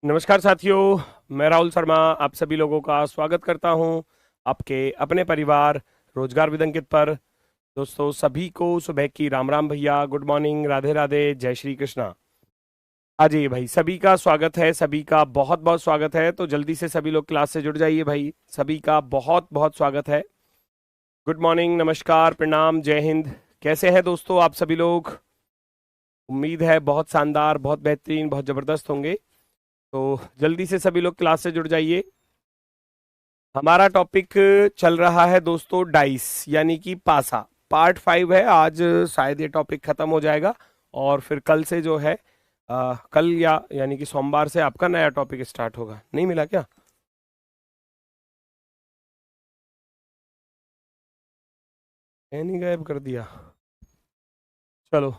नमस्कार साथियों, मैं राहुल शर्मा आप सभी लोगों का स्वागत करता हूं आपके अपने परिवार रोजगार विद अंकित पर। दोस्तों सभी को सुबह की राम राम भैया, गुड मॉर्निंग, राधे राधे, जय श्री कृष्णा। आ जाइए भाई, सभी का स्वागत है, सभी का बहुत बहुत स्वागत है। तो जल्दी से सभी लोग क्लास से जुड़ जाइए भाई, सभी का बहुत बहुत स्वागत है। गुड मॉर्निंग, नमस्कार, प्रणाम, जय हिंद। कैसे हैं दोस्तों आप सभी लोग? उम्मीद है बहुत शानदार, बहुत बेहतरीन, बहुत जबरदस्त होंगे। तो जल्दी से सभी लोग क्लास से जुड़ जाइए। हमारा टॉपिक चल रहा है दोस्तों डाइस यानी कि पासा। पार्ट 5 है आज, शायद ये टॉपिक खत्म हो जाएगा और फिर कल से जो है कल या यानी कि सोमवार से आपका नया टॉपिक स्टार्ट होगा। नहीं मिला क्या? नहीं, गायब कर दिया। चलो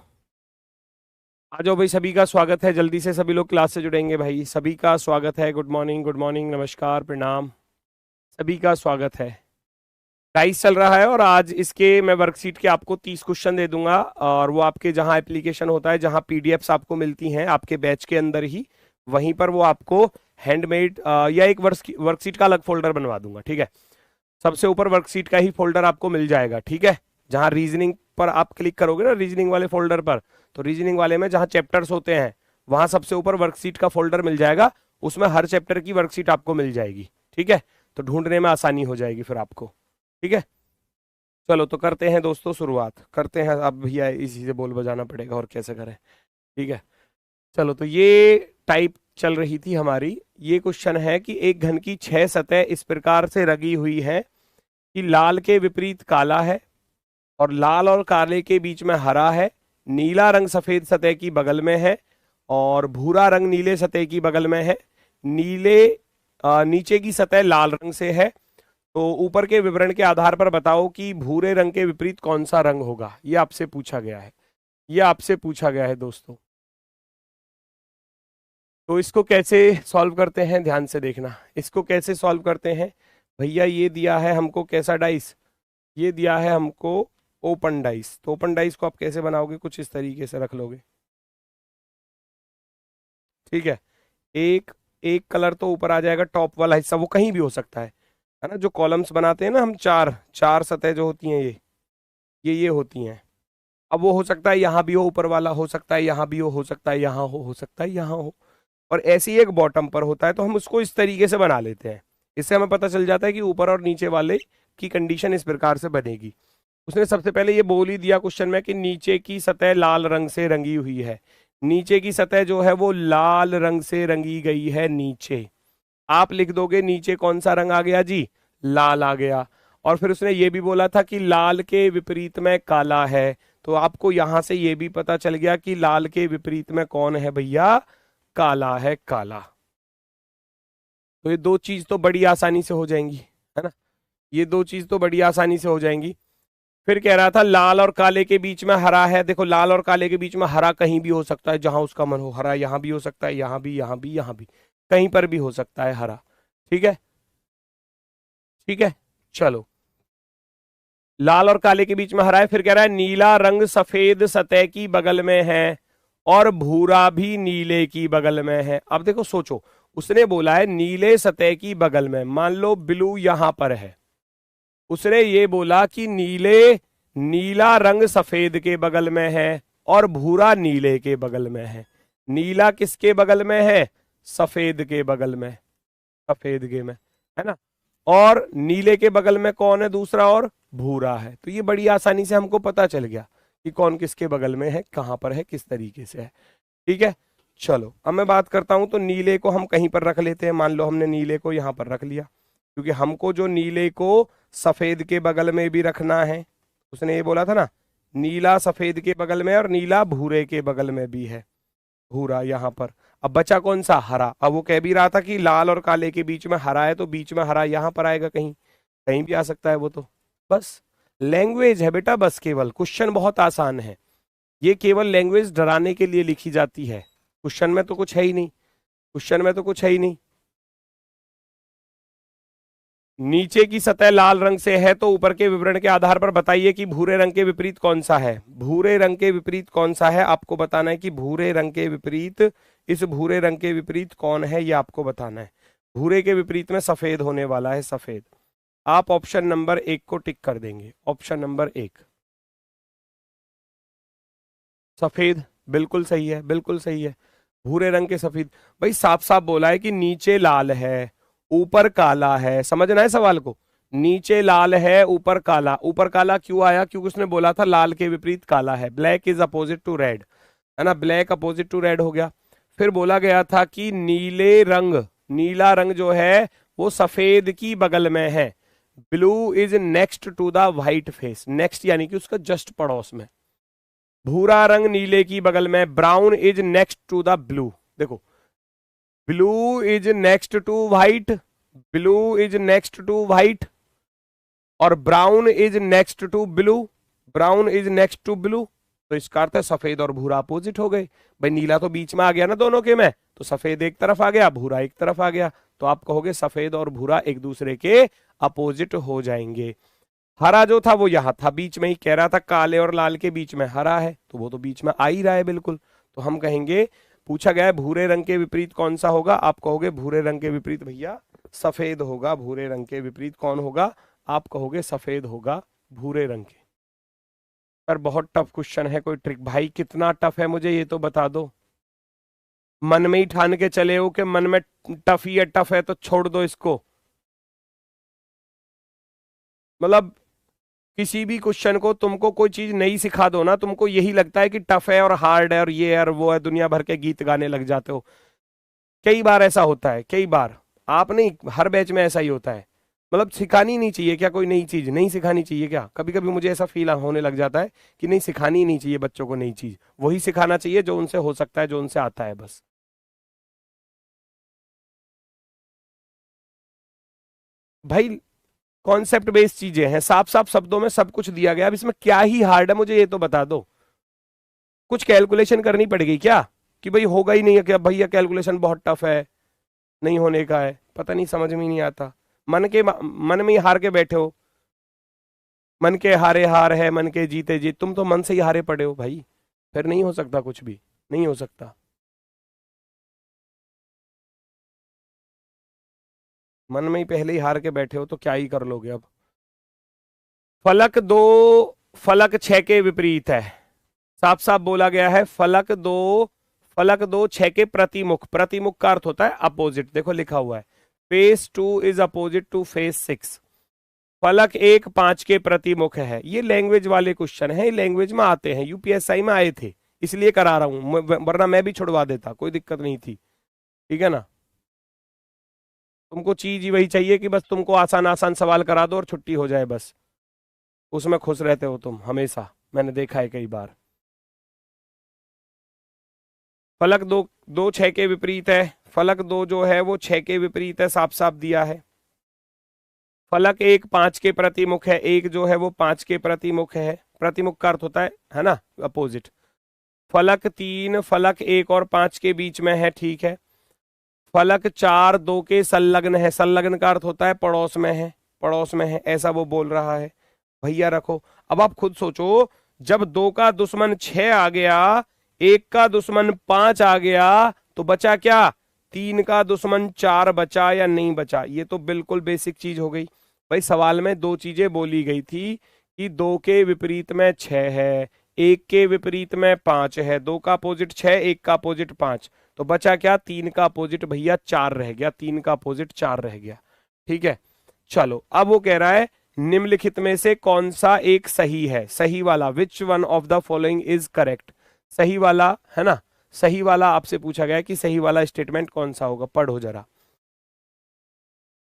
आ जाओ भाई, सभी का स्वागत है। जल्दी से सभी लोग क्लास से जुड़ेंगे भाई, सभी का स्वागत है। गुड मॉर्निंग, गुड मॉर्निंग, नमस्कार, प्रणाम, सभी का स्वागत है। डाइस चल रहा है और आज इसके मैं वर्कशीट के आपको 30 क्वेश्चन दे दूंगा और वो आपके जहां एप्लीकेशन होता है, जहां पीडीएफ्स आपको मिलती हैं आपके बैच के अंदर ही, वहीं पर वो आपको हैंडमेड या एक वर्कशीट का अलग फोल्डर बनवा दूंगा। ठीक है, सबसे ऊपर वर्कशीट का ही फोल्डर आपको मिल जाएगा। ठीक है, जहां रीजनिंग पर आप क्लिक करोगे ना, रीजनिंग वाले फोल्डर पर, तो रीजनिंग वाले में जहां चैप्टर्स होते हैं वहां सबसे ऊपर वर्कशीट का फोल्डर मिल जाएगा। उसमें हर चैप्टर की वर्कशीट आपको मिल जाएगी। ठीक है, तो ढूंढने में आसानी हो जाएगी फिर आपको। ठीक है, चलो तो करते हैं दोस्तों, शुरुआत करते हैं। अब भैया इसी से बोल बजाना पड़ेगा और कैसे करें। ठीक है, चलो तो ये टाइप चल रही थी हमारी। ये क्वेश्चन है कि एक घन की 6 सतह इस प्रकार से रगी हुई है कि लाल के विपरीत काला है और लाल और काले के बीच में हरा है। नीला रंग सफेद सतह की बगल में है और भूरा रंग नीले सतह की बगल में है। नीले नीचे की सतह लाल रंग से है। तो ऊपर के विवरण के आधार पर बताओ कि भूरे रंग के विपरीत कौन सा रंग होगा। ये आपसे पूछा गया है, ये आपसे पूछा गया है दोस्तों। तो इसको कैसे सॉल्व करते हैं, ध्यान से देखना। इसको कैसे सॉल्व करते हैं भैया? ये दिया है हमको कैसा डाइस? ये दिया है हमको ओपन डाइस। तो ओपन डाइस को आप कैसे बनाओगे? कुछ इस तरीके से रख लोगे। ठीक है, एक एक कलर तो ऊपर आ जाएगा, टॉप वाला हिस्सा वो कहीं भी हो सकता है ना। जो कॉलम्स बनाते हैं ना हम, चार चार सतह जो होती हैं, ये होती हैं। अब वो हो सकता है यहाँ भी हो, ऊपर वाला हो सकता है यहाँ भी हो सकता है यहाँ हो सकता है यहाँ हो, और ऐसे ही एक बॉटम पर होता है। तो हम उसको इस तरीके से बना लेते हैं। इससे हमें पता चल जाता है कि ऊपर और नीचे वाले की कंडीशन इस प्रकार से बनेगी। उसने सबसे पहले ये बोल ही दिया क्वेश्चन में कि नीचे की सतह लाल रंग से रंगी हुई है। नीचे की सतह जो है वो लाल रंग से रंगी गई है। नीचे आप लिख दोगे, नीचे कौन सा रंग आ गया जी? लाल आ गया। और फिर उसने ये भी बोला था कि लाल के विपरीत में काला है। तो आपको यहां से ये भी पता चल गया कि लाल के विपरीत में कौन है भैया? काला है, काला। तो ये दो चीज तो बड़ी आसानी से हो जाएंगी, है ना। ये दो चीज तो बड़ी आसानी से हो जाएंगी। फिर कह रहा था लाल और काले के बीच में हरा है। देखो, लाल और काले के बीच में हरा कहीं भी हो सकता है, जहां उसका मन हो। हरा यहाँ भी हो सकता है, यहाँ भी, यहाँ भी, यहाँ भी, कहीं पर भी हो सकता है हरा। ठीक है, ठीक है, चलो। लाल और काले के बीच में हरा है। फिर कह रहा है नीला रंग सफेद सतह की बगल में है और भूरा भी नीले की बगल में है। अब देखो, सोचो, उसने बोला है नीले सतह की बगल में, मान लो ब्लू यहां पर है। उसने ये बोला कि नीला रंग सफेद के बगल में है और भूरा नीले के बगल में है। नीला किसके बगल में है? सफेद के बगल में, सफेद के में, है ना। और नीले के बगल में कौन है दूसरा? और भूरा है। तो ये बड़ी आसानी से हमको पता चल गया कि कौन किसके बगल में है, कहां पर है, किस तरीके से है। ठीक है, चलो अब मैं बात करता हूं। तो नीले को हम कहीं पर रख लेते हैं। मान लो हमने नीले को यहां पर रख लिया, क्योंकि हमको जो नीले को सफेद के बगल में भी रखना है। उसने ये बोला था ना, नीला सफेद के बगल में और नीला भूरे के बगल में भी है। भूरा यहां पर। अब बचा कौन सा? हरा। अब वो कह भी रहा था कि लाल और काले के बीच में हरा है, तो बीच में हरा यहां पर आएगा, कहीं कहीं भी आ सकता है वो तो। बस लैंग्वेज है बेटा, बस केवल। क्वेश्चन बहुत आसान है। ये केवल लैंग्वेज डराने के लिए लिखी जाती है। क्वेश्चन में तो कुछ है ही नहीं, क्वेश्चन में तो कुछ है ही नहीं। नीचे की सतह लाल रंग से है तो ऊपर के विवरण के आधार पर बताइए कि भूरे रंग के विपरीत कौन सा है। भूरे रंग के विपरीत कौन सा है, आपको बताना है कि भूरे रंग के विपरीत, इस भूरे रंग के विपरीत कौन है, ये आपको बताना है। भूरे के विपरीत में सफेद होने वाला है, सफेद। आप ऑप्शन नंबर 1 को टिक कर देंगे। ऑप्शन नंबर 1 सफेद, बिल्कुल सही है, बिल्कुल सही है। भूरे रंग के सफेद, भाई साफ साफ बोला है कि नीचे लाल है ऊपर काला है, समझना है सवाल को। नीचे लाल है ऊपर काला, ऊपर काला क्यों आया, क्योंकि उसने बोला था लाल के विपरीत काला है, black is opposite to red, है ना, ब्लैक अपोजिट टू रेड हो गया। फिर बोला गया था कि नीले रंग, नीला रंग जो है वो सफेद की बगल में है, blue is next to the white face, next यानी कि उसका जस्ट पड़ोस में। भूरा रंग नीले की बगल में, brown is next to the blue, देखो blue is next to white, blue is next to white, और brown is next to blue, brown is next to blue. तो इसका अर्थ है सफेद और भूरा अपोजिट हो गए। भाई नीला तो बीच में आ गया ना दोनों के में, तो सफेद एक तरफ आ गया, भूरा एक तरफ आ गया, तो आप कहोगे सफेद और भूरा एक दूसरे के अपोजिट हो जाएंगे। हरा जो था वो यहां था बीच में ही, कह रहा था काले और लाल के बीच में हरा है, तो वो तो बीच में आ ही रहा है बिल्कुल। तो हम कहेंगे, पूछा गया है भूरे रंग के विपरीत कौन सा होगा, आप कहोगे भूरे रंग के विपरीत भैया सफेद होगा। भूरे रंग के विपरीत कौन होगा, आप कहोगे सफेद होगा भूरे रंग के। पर बहुत टफ क्वेश्चन है, कोई ट्रिक? भाई कितना टफ है मुझे ये तो बता दो। मन में ही ठान के चले हो कि मन में टफ ही है, टफ है तो छोड़ दो इसको। मतलब किसी भी क्वेश्चन को तुमको कोई चीज नहीं सिखा दो ना, तुमको यही लगता है कि टफ है और हार्ड है और ये है और वो है, दुनिया भर के गीत गाने लग जाते हो। कई बार ऐसा होता है, कई बार, आप नहीं, हर बैच में ऐसा ही होता है। मतलब सिखानी नहीं चाहिए क्या कोई नई चीज, नहीं सिखानी चाहिए क्या? कभी कभी मुझे ऐसा फील होने लग जाता है कि नहीं, सिखानी ही नहीं चाहिए बच्चों को नई चीज, वही सिखाना चाहिए जो उनसे हो सकता है, जो उनसे आता है बस। भाई कॉन्सेप्ट बेस्ड चीजें हैं, साफ साफ शब्दों में सब कुछ दिया गया। अब इसमें क्या ही हार्ड है मुझे ये तो बता दो। कुछ कैलकुलेशन करनी पड़ेगी क्या, कि भाई होगा ही नहीं है क्या भैया, कैलकुलेशन बहुत टफ है, नहीं होने का है, पता नहीं, समझ में ही नहीं आता। मन में ही हार के बैठे हो, मन के हारे हार है मन के जीते जीत, तुम तो मन से ही हारे पड़े हो भाई, फिर नहीं हो सकता, कुछ भी नहीं हो सकता। मन में ही पहले ही हार के बैठे हो तो क्या ही कर लोगे अब। फलक दो, फलक 6 के विपरीत है, साफ साफ बोला गया है। फलक दो, फलक दो 6 के प्रतिमुख, प्रतिमुख का अर्थ होता है अपोजिट, देखो लिखा हुआ है face 2 is opposite to face 6। फलक 1 5 के प्रतिमुख है। ये लैंग्वेज वाले क्वेश्चन है, लैंग्वेज में आते हैं, यूपीएसआई में आए थे, इसलिए करा रहा हूं, वरना मैं भी छुड़वा देता, कोई दिक्कत नहीं थी, ठीक है ना। तुमको चीज ही वही चाहिए कि बस तुमको आसान आसान सवाल करा दो और छुट्टी हो जाए बस, उसमें खुश रहते हो तुम हमेशा, मैंने देखा है कई बार। फलक दो, 2 6 के विपरीत है, फलक 2 जो है वो 6 के विपरीत है, साफ साफ दिया है। फलक 1 5 के प्रतिमुख है, एक जो है वो 5 के प्रतिमुख है, प्रतिमुख का अर्थ होता है ना, अपोजिट। फलक 3 फलक 1 और 5 के बीच में है, ठीक है। फलक 4 2 के संलग्न है, संलग्न का अर्थ होता है पड़ोस में है, पड़ोस में है, ऐसा वो बोल रहा है। भैया रखो, अब आप खुद सोचो, जब 2 का दुश्मन 6 आ गया, 1 का दुश्मन 5 आ गया, तो बचा क्या? 3 का दुश्मन 4 बचा या नहीं बचा? ये तो बिल्कुल बेसिक चीज हो गई। भाई सवाल में 2 चीजें बोली गई थी कि 2 के विपरीत में 6 है, 1 के विपरीत में 5 है, 2 का अपोजिट 6, 1 का अपोजिट 5, तो बचा क्या? 3 का अपोजिट भैया 4 रह गया, 3 का अपोजिट 4 रह गया, ठीक है। चलो अब वो कह रहा है निम्नलिखित में से कौन सा एक सही है, सही वाला, which one of the following is correct, सही वाला है ना, सही वाला आपसे पूछा गया है कि सही वाला स्टेटमेंट कौन सा होगा, पढ़ो जरा।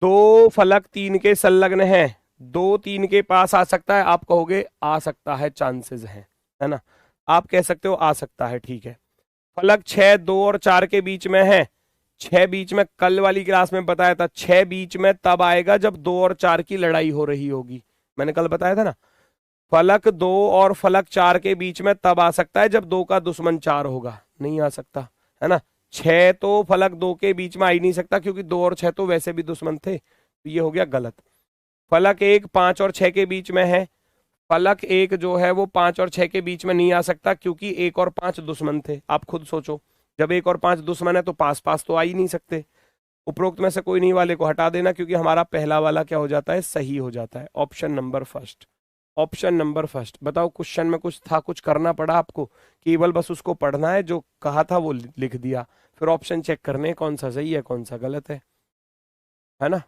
2 फलक 3 के संलग्न है, 2 3 के पास आ सकता है, आप कहोगे आ सकता है, चांसेस है ना, आप कह सकते हो आ सकता है, ठीक है। फलक 6 2 और 4 के बीच में है, 6 बीच में, कल वाली क्लास में बताया था 6 बीच में तब आएगा जब 2 और 4 की लड़ाई हो रही होगी, मैंने कल बताया था ना। फलक 2 और फलक 4 के बीच में तब आ सकता है जब 2 का दुश्मन 4 होगा, नहीं आ सकता, है ना। 6 तो फलक 2 के बीच में आ ही नहीं सकता, क्योंकि 2 और 6 तो वैसे भी दुश्मन थे, तो ये हो गया गलत। फलक 1 5 और 6 के बीच में है। फलक 1 जो है वो 5 और 6 के बीच में नहीं आ सकता, क्योंकि 1 और 5 दुश्मन थे। आप खुद सोचो, जब 1 और 5 दुश्मन है तो पास पास तो आ ही नहीं सकते। उपरोक्त में से कोई नहीं वाले को हटा देना, क्योंकि हमारा पहला वाला क्या हो जाता है, सही हो जाता है। Option number first, option number first. बताओ क्वेश्चन में कुछ था, कुछ करना पड़ा आपको? केवल बस उसको पढ़ना है, जो कहा था वो लिख दिया, फिर ऑप्शन चेक करने हैं कौन सा सही है कौन सा गलत है ना।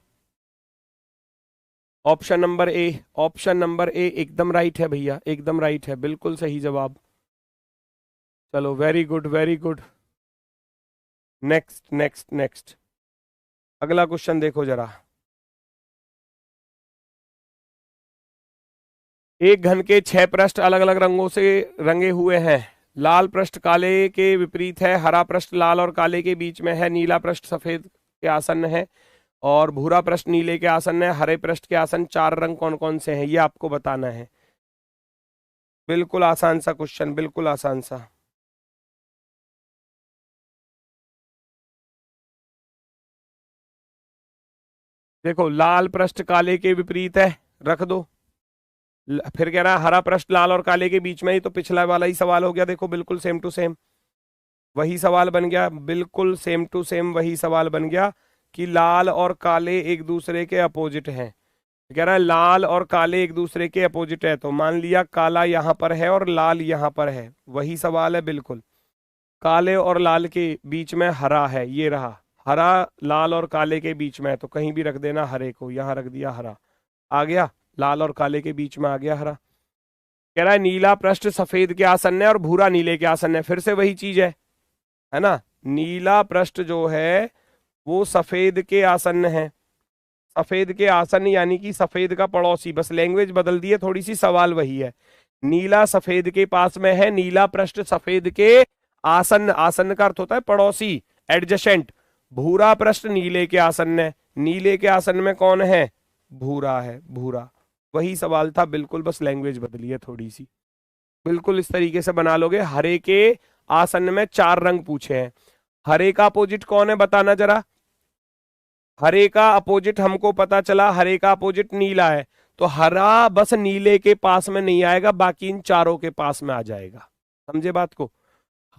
Option number A, option number A एकदम राइट है भैया, एकदम राइट है, बिल्कुल सही जवाब। चलो very good very good. Next next next, अगला क्वेश्चन देखो जरा। एक घन के 6 पृष्ठ अलग अलग रंगों से रंगे हुए हैं। लाल पृष्ठ काले के विपरीत है, हरा पृष्ठ लाल और काले के बीच में है, नीला पृष्ठ सफेद के आसन्न है, और भूरा पृष्ठ नीले के आसन्न है, हरे पृष्ठ के आसन्न। 4 रंग कौन कौन से हैं ये आपको बताना है। बिल्कुल आसान सा क्वेश्चन, बिल्कुल आसान सा। देखो लाल पृष्ठ काले के विपरीत है, रख दो। फिर कह रहा है हरा पृष्ठ लाल और काले के बीच में, ही तो पिछला वाला ही सवाल हो गया। देखो बिल्कुल सेम टू सेम वही सवाल बन गया, बिल्कुल सेम टू सेम वही सवाल बन गया कि लाल और काले एक दूसरे के अपोजिट हैं। कह रहा है लाल और काले एक दूसरे के अपोजिट है, तो मान लिया काला यहां पर है और लाल यहां पर है, वही सवाल है बिल्कुल। काले और लाल के बीच में हरा है, ये रहा हरा, लाल और काले के बीच में है, तो कहीं भी रख देना हरे को, यहां रख दिया हरा, आ गया लाल और काले के बीच में आ गया हरा। कह रहा है नीला पृष्ठ सफेद के आसन्न है और भूरा नीले के आसन्न है, फिर से वही चीज है ना। नीला पृष्ठ जो है वो सफेद के आसन्न है, सफेद के आसन्न यानी कि सफेद का पड़ोसी, बस लैंग्वेज बदल दी है थोड़ी सी, सवाल वही है। नीला सफेद के पास में है, नीला पृष्ठ सफेद के आसन्न, आसन्न का अर्थ होता है पड़ोसी, एडजेसेंट। भूरा पृष्ठ नीले के आसन्न है, नीले के आसन्न में कौन है, भूरा है, भूरा। वही सवाल था बिल्कुल, बस लैंग्वेज बदली है थोड़ी सी। बिल्कुल इस तरीके से बना लोगे। हरे के आसन्न में 4 रंग पूछे हैं, हरे का अपोजिट कौन है बताना जरा। हरे का अपोजिट हमको पता चला, हरे का अपोजिट नीला है, तो हरा बस नीले के पास में नहीं आएगा, बाकी इन चारों के पास में आ जाएगा। समझे बात को?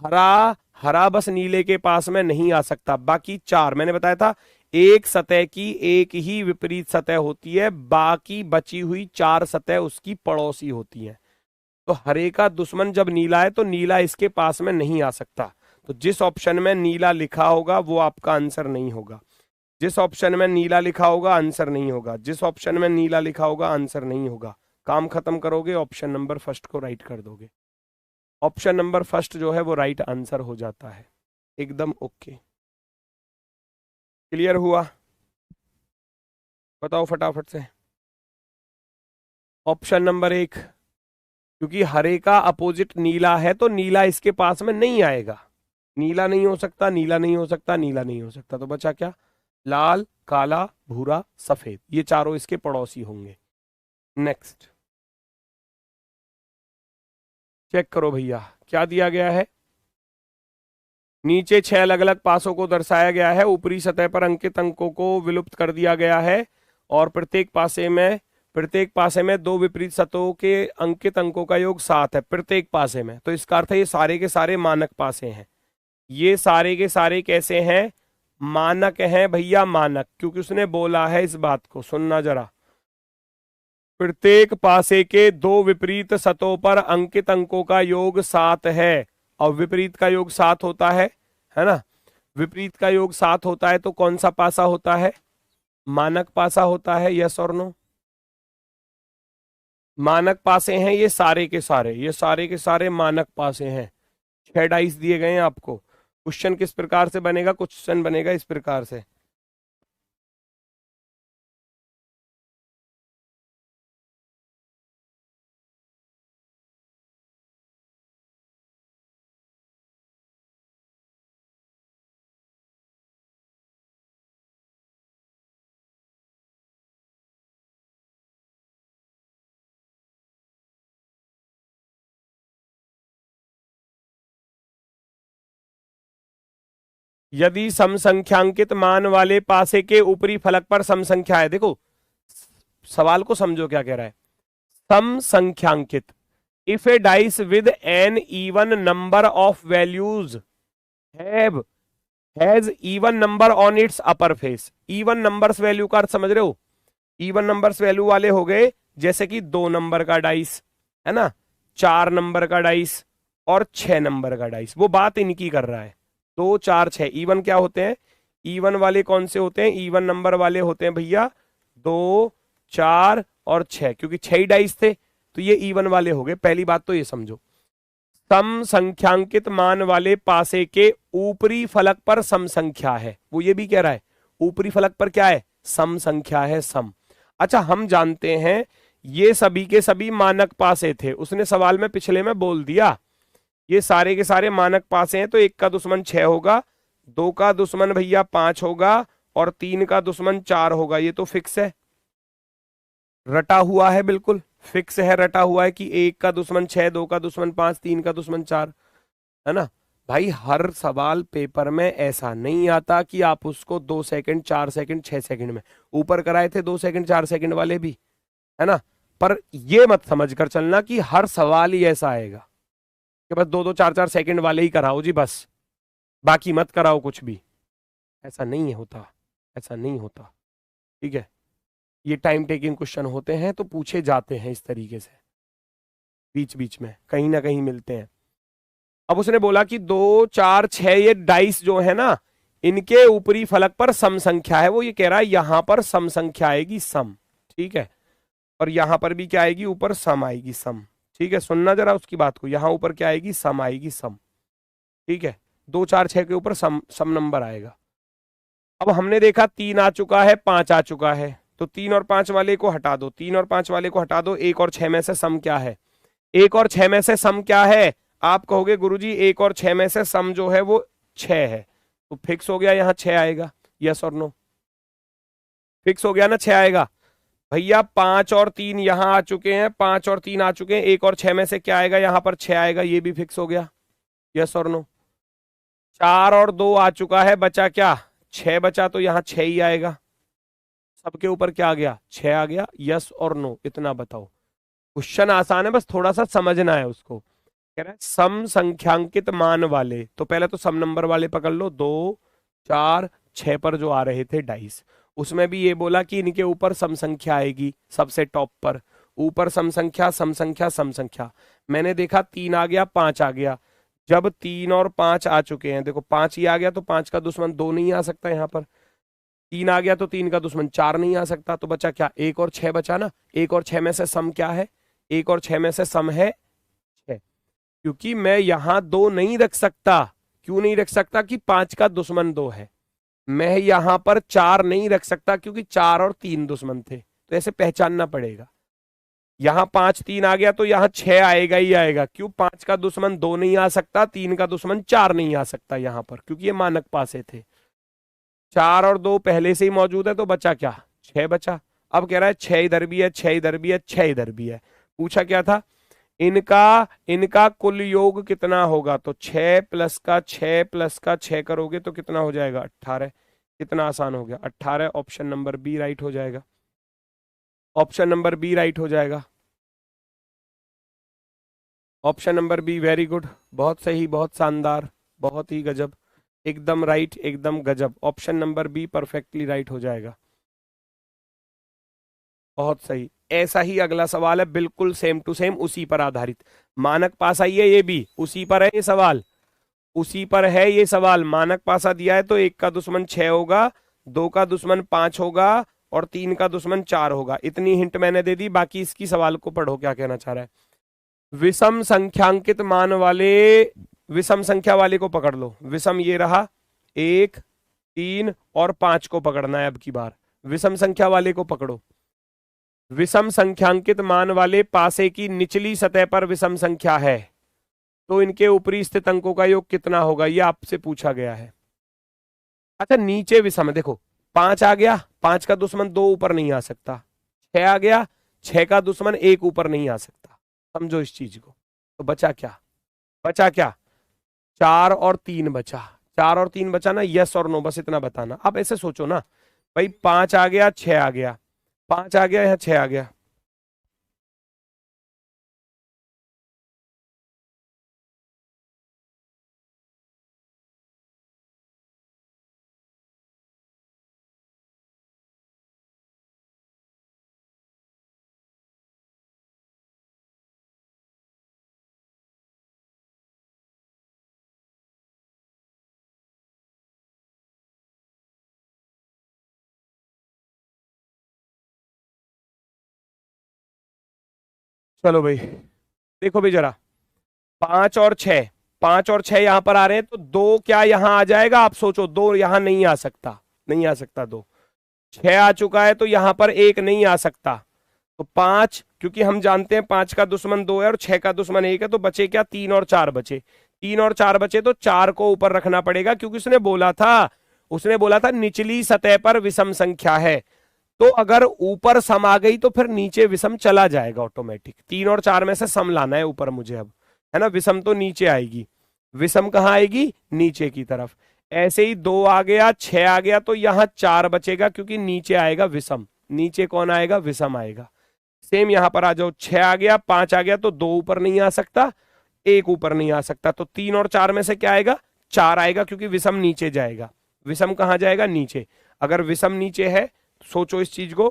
हरा, हरा बस नीले के पास में नहीं आ सकता, बाकी 4 मैंने बताया था, एक सतह की एक ही विपरीत सतह होती है, बाकी बची हुई 4 सतह उसकी पड़ोसी होती है। तो हरे का दुश्मन जब नीला है तो नीला इसके पास में नहीं आ सकता, तो जिस ऑप्शन में नीला लिखा होगा वो आपका आंसर नहीं होगा। जिस ऑप्शन में नीला लिखा होगा आंसर नहीं होगा, जिस ऑप्शन में नीला लिखा होगा आंसर नहीं होगा। काम खत्म करोगे, ऑप्शन नंबर फर्स्ट को राइट कर दोगे, ऑप्शन नंबर फर्स्ट जो है वो राइट आंसर हो जाता है। एकदम ओके, क्लियर हुआ? बताओ फटाफट से। ऑप्शन नंबर 1, क्योंकि हरे का अपोजिट नीला है तो नीला इसके पास में नहीं आएगा, नीला नहीं हो सकता, नीला नहीं हो सकता, नीला नहीं हो सकता, तो बचा क्या, लाल काला भूरा सफेद, ये चारों इसके पड़ोसी होंगे। नेक्स्ट चेक करो भैया क्या दिया गया है। नीचे 6 अलग अलग पासों को दर्शाया गया है, ऊपरी सतह पर अंकित अंकों को विलुप्त कर दिया गया है, और प्रत्येक पासे में 2 विपरीत सतहों के अंकित अंकों का योग 7 है प्रत्येक पासे में। तो इसका अर्थ है ये सारे के सारे मानक पासे हैं, ये सारे के सारे कैसे हैं, मानक हैं भैया, मानक, क्योंकि उसने बोला है इस बात को, सुनना जरा। प्रत्येक पासे के 2 विपरीत सतहों पर अंकित अंकों का योग 7 है, और विपरीत का योग 7 होता है ना। विपरीत का योग 7 होता है तो कौन सा पासा होता है, मानक पासा होता है, यस और नो। मानक पासे हैं ये सारे के सारे, ये सारे के सारे मानक पासे हैं। 6 डाइस दिए गए हैं आपको। क्वेश्चन किस प्रकार से बनेगा, क्वेश्चन बनेगा इस प्रकार से। यदि समसंख्यांकित मान वाले पासे के ऊपरी फलक पर सम संख्या है, देखो सवाल को समझो क्या कह रहा है। सम संख्यांकित, if a dice with an even number of values has even number on its upper face. Even numbers value का अर्थ समझ रहे हो? इवन नंबर्स वैल्यू वाले हो गए जैसे कि 2 नंबर का डाइस है ना, 4 नंबर का डाइस और 6 नंबर का डाइस। वो बात इनकी कर रहा है। 2 4 6 इवन क्या होते हैं? इवन वाले कौन से होते हैं? इवन नंबर वाले होते हैं भैया 2 4 और 6, क्योंकि 6 ही डाइस थे तो ये इवन वाले हो गए। पहली बात तो ये समझो, सम संख्यांकित मान वाले पासे के ऊपरी फलक पर सम संख्या है। वो ये भी कह रहा है ऊपरी फलक पर क्या है? सम संख्या है, सम। अच्छा, हम जानते हैं ये सभी के सभी मानक पासे थे। उसने सवाल में पिछले में बोल दिया ये सारे के सारे मानक पासे हैं, तो 1 का दुश्मन 6 होगा, 2 का दुश्मन भैया 5 होगा और 3 का दुश्मन 4 होगा। ये तो फिक्स है, रटा हुआ है, बिल्कुल फिक्स है, रटा हुआ है कि 1 का दुश्मन 6, 2 का दुश्मन 5, 3 का दुश्मन 4, है ना भाई। हर सवाल पेपर में ऐसा नहीं आता कि आप उसको 2 सेकंड 4 सेकंड 6 सेकंड में, ऊपर कराए थे 2 सेकंड 4 सेकंड वाले भी, है ना। पर ये मत समझ कर चलना कि हर सवाल ही ऐसा आएगा कि बस 2 4 4 सेकंड वाले ही कराओ जी बस, बाकी मत कराओ कुछ भी। ऐसा नहीं होता, ऐसा नहीं होता, ठीक है। ये टाइम टेकिंग क्वेश्चन होते हैं तो पूछे जाते हैं इस तरीके से, बीच बीच में कहीं ना कहीं मिलते हैं। अब उसने बोला कि 2 4 6 ये डाइस जो है ना, इनके ऊपरी फलक पर सम संख्या है। वो ये कह रहा है यहां पर सम संख्या आएगी, सम, ठीक है। और यहां पर भी क्या आएगी? ऊपर सम आएगी, सम, ठीक है। सुनना जरा उसकी बात को, यहां ऊपर क्या आएगी? सम आएगी, सम, ठीक है। 2 4 6 के ऊपर सम नंबर आएगा। अब हमने देखा 3 आ चुका है, 5 आ चुका है, तो 3 और 5 वाले को हटा दो, 3 और 5 वाले को हटा दो। 1 और 6 में से सम क्या है? 1 और 6 में से सम क्या है? आप कहोगे गुरुजी 1 और 6 में से सम जो है वो 6 है, तो फिक्स हो गया यहां 6 आएगा। यस और नो? फिक्स हो गया ना, 6 आएगा। भैया 5 और 3 यहां आ चुके हैं, 5 और 3 आ चुके हैं, 1 और 6 में से क्या आएगा? यहां पर 6 आएगा, ये भी फिक्स हो गया। यस और नो? 4 और 2 आ चुका है, बचा क्या? 6 बचा, तो यहां 6 ही आएगा। सबके ऊपर क्या आ गया? 6 आ गया। यस और नो? इतना बताओ। क्वेश्चन आसान है, बस थोड़ा सा समझना है उसको। कह रहा है सम संख्यांकित मान वाले, तो पहले तो सम नंबर वाले पकड़ लो। 2 4 6 पर जो आ रहे थे डाइस, उसमें भी ये बोला कि इनके ऊपर सम संख्या आएगी सबसे टॉप पर। ऊपर सम संख्या, सम संख्या, सम संख्या। मैंने देखा 3 आ गया, 5 आ गया। जब 3 और 5 आ चुके हैं, देखो 5 ही आ गया, तो 5 का दुश्मन 2 नहीं आ सकता यहाँ पर। 3 आ गया तो 3 का दुश्मन 4 नहीं आ सकता, तो बचा क्या? 1 और 6 बचा ना। 1 और 6 में से सम क्या है? 1 और 6 में से सम है 6, क्योंकि मैं यहां 2 नहीं रख सकता। क्यों नहीं रख सकता? कि 5 का दुश्मन 2 है। मैं यहां पर 4 नहीं रख सकता क्योंकि 4 और 3 दुश्मन थे, तो ऐसे पहचानना पड़ेगा। यहां 5 3 आ गया तो यहां 6 आएगा ही आएगा। क्यों? 5 का दुश्मन 2 नहीं आ सकता, 3 का दुश्मन 4 नहीं आ सकता यहां पर, क्योंकि ये मानक पासे थे। 4 और 2 पहले से ही मौजूद है, तो बचा क्या? 6 बचा। अब कह रहा है 6 इधर भी है, 6 इधर भी है, 6 इधर भी है। पूछा क्या था? इनका कुल योग कितना होगा? तो 6 प्लस का 6 प्लस का 6 करोगे तो कितना हो जाएगा? 18। कितना आसान हो गया? 18। ऑप्शन नंबर बी राइट हो जाएगा। ऑप्शन नंबर बी राइट हो जाएगा। Option number B, very good, बहुत सही, बहुत शानदार, बहुत ही गजब, एकदम राइट, एकदम गजब। Option number be perfectly right हो जाएगा। बहुत सही। ऐसा ही अगला सवाल है, बिल्कुल सेम टू सेम, उसी पर आधारित। मानक पासा ही है, ये भी उसी पर है ये सवाल, उसी पर है ये सवाल। मानक पासा दिया है तो 1 का दुश्मन 6 होगा, 2 का दुश्मन 5 होगा और 3 का दुश्मन 4 होगा। इतनी हिंट मैंने दे दी, बाकी इसकी सवाल को पढ़ो क्या कहना चाह रहा है। विषम संख्यांकित मान वाले, विषम संख्या वाले को पकड़ लो। विषम ये रहा, 1 3 और 5 को पकड़ना है अब की बार। विषम संख्या वाले को पकड़ो। विषम संख्यांकित मान वाले पासे की निचली सतह पर विषम संख्या है, तो इनके ऊपरी स्थित अंकों का योग कितना होगा? ये आपसे पूछा गया है। अच्छा, नीचे विषम है, देखो 5 आ गया, 5 का दुश्मन 2 ऊपर नहीं आ सकता। 6 आ गया, 6 का दुश्मन 1 ऊपर नहीं आ सकता। समझो इस चीज को। तो बचा क्या? बचा क्या? 4 और 3 बचा। 4 और 3 बचा ना। यस और नो? बस इतना बताना। आप ऐसे सोचो ना भाई, 5 आ गया, 6 आ गया, 5 आ गया, यहाँ 6 आ गया। चलो भाई, देखो भाई जरा, 5 और 6, 5 और 6 यहां पर आ रहे हैं, तो 2 क्या यहां आ जाएगा? आप सोचो, 2 यहां नहीं आ सकता, नहीं आ सकता 2। 6 आ चुका है तो यहां पर 1 नहीं आ सकता। तो 5, क्योंकि हम जानते हैं 5 का दुश्मन 2 है और 6 का दुश्मन 1 है, तो बचे क्या? 3 और 4 बचे। 3 और 4 बचे तो 4 को ऊपर रखना पड़ेगा, क्योंकि उसने बोला था निचली सतह पर विषम संख्या है। तो अगर ऊपर सम आ गई तो फिर नीचे विषम चला जाएगा ऑटोमेटिक। 3 और 4 में से सम लाना है ऊपर मुझे अब, है ना। विषम तो नीचे आएगी, विषम कहाँ आएगी? नीचे की तरफ। ऐसे ही 2 आ गया, 6 आ गया, तो यहां 4 बचेगा, क्योंकि नीचे आएगा विषम। नीचे कौन आएगा? विषम आएगा। सेम यहां पर आ जाओ, 6 आ गया, 5 आ गया, तो 2 ऊपर नहीं आ सकता, 1 ऊपर नहीं आ सकता, तो 3 और 4 में से क्या आएगा? 4 आएगा, क्योंकि विषम नीचे जाएगा। विषम कहां जाएगा? नीचे। अगर विषम नीचे है, सोचो इस चीज को,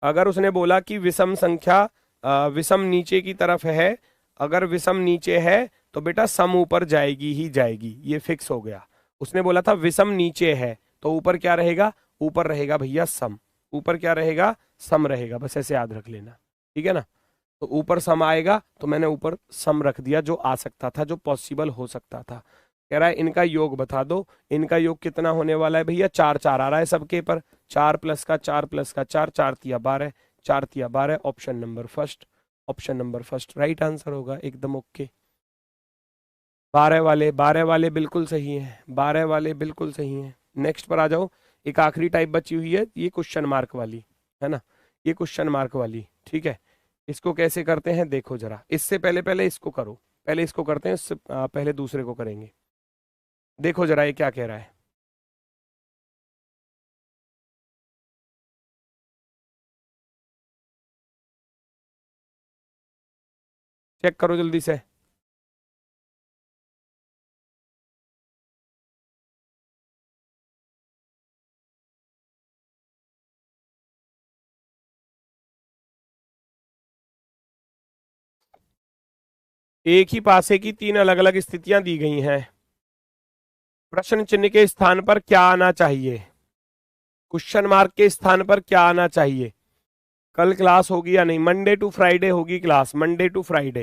अगर उसने बोला कि विषम संख्या विषम नीचे की तरफ है, अगर विषम नीचे है तो बेटा सम ऊपर जाएगी ही जाएगी, ये फिक्स हो गया। उसने बोला था विषम नीचे है, तो ऊपर क्या रहेगा? ऊपर रहेगा भैया सम। ऊपर क्या रहेगा? सम रहेगा, बस ऐसे याद रख लेना, ठीक है ना। तो ऊपर सम आएगा, तो मैंने ऊपर सम रख दिया, जो आ सकता था, जो पॉसिबल हो सकता था। कह रहा है इनका योग बता दो। इनका योग कितना होने वाला है भैया? 4 4 आ रहा है सबके पर। 4 + का 4 + का 4, 4 × 3 = 12, 4 × 3 = 12। Option number first, option number first right answer होगा, एकदम ओके। 12 वाले बिल्कुल सही है, 12 वाले बिल्कुल सही है। नेक्स्ट पर आ जाओ। एक आखिरी टाइप बची हुई है, ये क्वेश्चन मार्क वाली, है ना, ये क्वेश्चन मार्क वाली, ठीक है। इसको कैसे करते हैं देखो जरा। इससे पहले पहले इसको करो, पहले इसको करते हैं, इससे पहले दूसरे को करेंगे। देखो जरा ये क्या कह रहा है। चेक करो जल्दी से। एक ही पासे की 3 अलग अलग स्थितियां दी गई हैं। प्रश्न चिन्ह के स्थान पर क्या आना चाहिए? क्वेश्चन मार्क के स्थान पर क्या आना चाहिए? कल क्लास होगी या नहीं? मंडे टू फ्राइडे होगी क्लास, मंडे टू फ्राइडे,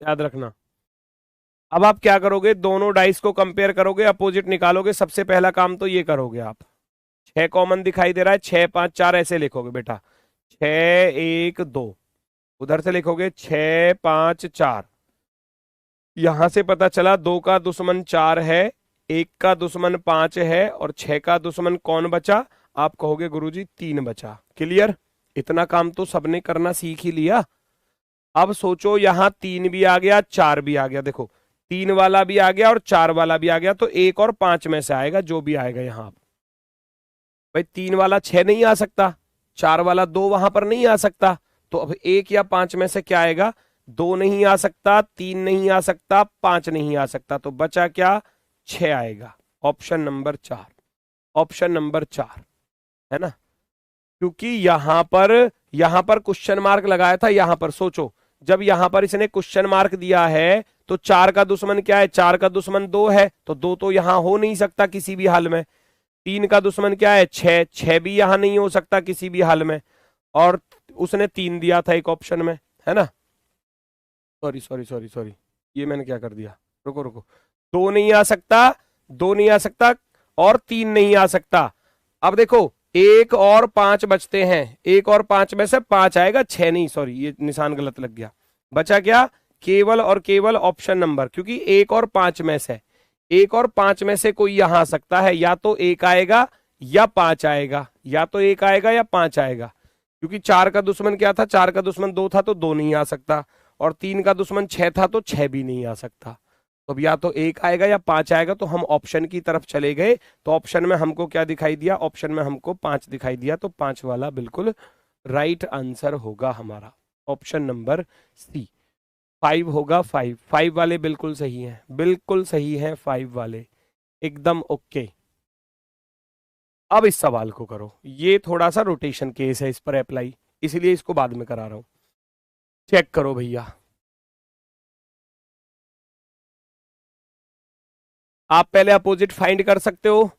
याद रखना। अब आप क्या करोगे? दोनों डाइस को कंपेयर करोगे, अपोजिट निकालोगे। सबसे पहला काम तो ये करोगे आप। 6 कॉमन दिखाई दे रहा है, 6 5 4 ऐसे लिखोगे बेटा। 6 1 2, उधर से लिखोगे 6 5 4। यहां से पता चला 2 का दुश्मन 4 है, 1 का दुश्मन 5 है, और 6 का दुश्मन कौन बचा? आप कहोगे गुरुजी 3 बचा। क्लियर? इतना काम तो सबने करना सीख ही लिया। अब सोचो, यहां 3 भी आ गया, 4 भी आ गया। देखो, 3 वाला भी आ गया और 4 वाला भी आ गया, तो 1 और 5 में से आएगा जो भी आएगा यहां। भाई 3 वाला 6 नहीं आ सकता, 4 वाला 2 वहां पर नहीं आ सकता, तो अब 1 या 5 में से क्या आएगा? 2 नहीं आ सकता, 3 नहीं आ सकता, 5 नहीं आ सकता, तो बचा क्या? 6 आएगा। ऑप्शन नंबर 4, ऑप्शन नंबर 4, है ना। क्योंकि यहां पर क्वेश्चन मार्क लगाया था। यहां पर सोचो, जब यहां पर इसने क्वेश्चन मार्क दिया है, तो 4 का दुश्मन क्या है? 4 का दुश्मन 2 है, तो 2 तो यहां हो नहीं सकता किसी भी हाल में। 3 का दुश्मन क्या है? 6, 6 भी यहां नहीं हो सकता किसी भी हाल में। और उसने 3 दिया था एक ऑप्शन में, है ना। सॉरी सॉरी सॉरी सॉरी, ये मैंने क्या कर दिया? रुको रुको, 2 नहीं आ सकता, 2 नहीं आ सकता, और 3 नहीं आ सकता। अब देखो, 1 और 5 बचते हैं, 1 और 5 में से 5 आएगा, 6 नहीं, सॉरी ये निशान गलत लग गया। बचा क्या? केवल और केवल ऑप्शन नंबर, क्योंकि 1 और 5 में से, 1 और 5 में से कोई यहां आ सकता है, या तो 1 आएगा या 5 आएगा, या तो 1 आएगा या 5 आएगा। क्योंकि 4 का दुश्मन क्या था? 4 का दुश्मन 2 था, तो 2 नहीं आ सकता, और 3 का दुश्मन 6 था, तो 6 भी नहीं आ सकता। तो अब या तो 1 आएगा या 5 आएगा, तो हम ऑप्शन की तरफ चले गए। तो ऑप्शन में हमको क्या दिखाई दिया? ऑप्शन में हमको 5 दिखाई दिया, तो 5 वाला बिल्कुल राइट आंसर होगा हमारा, ऑप्शन नंबर सी। 5 होगा, 5 वाले बिल्कुल सही हैं, बिल्कुल सही हैं 5 वाले, एकदम ओके। अब इस सवाल को करो, ये थोड़ा सा रोटेशन केस है, इस पर अप्लाई, इसलिए इसको बाद में करा रहा हूं। चेक करो भैया, आप पहले अपोजिट फाइंड कर सकते हो।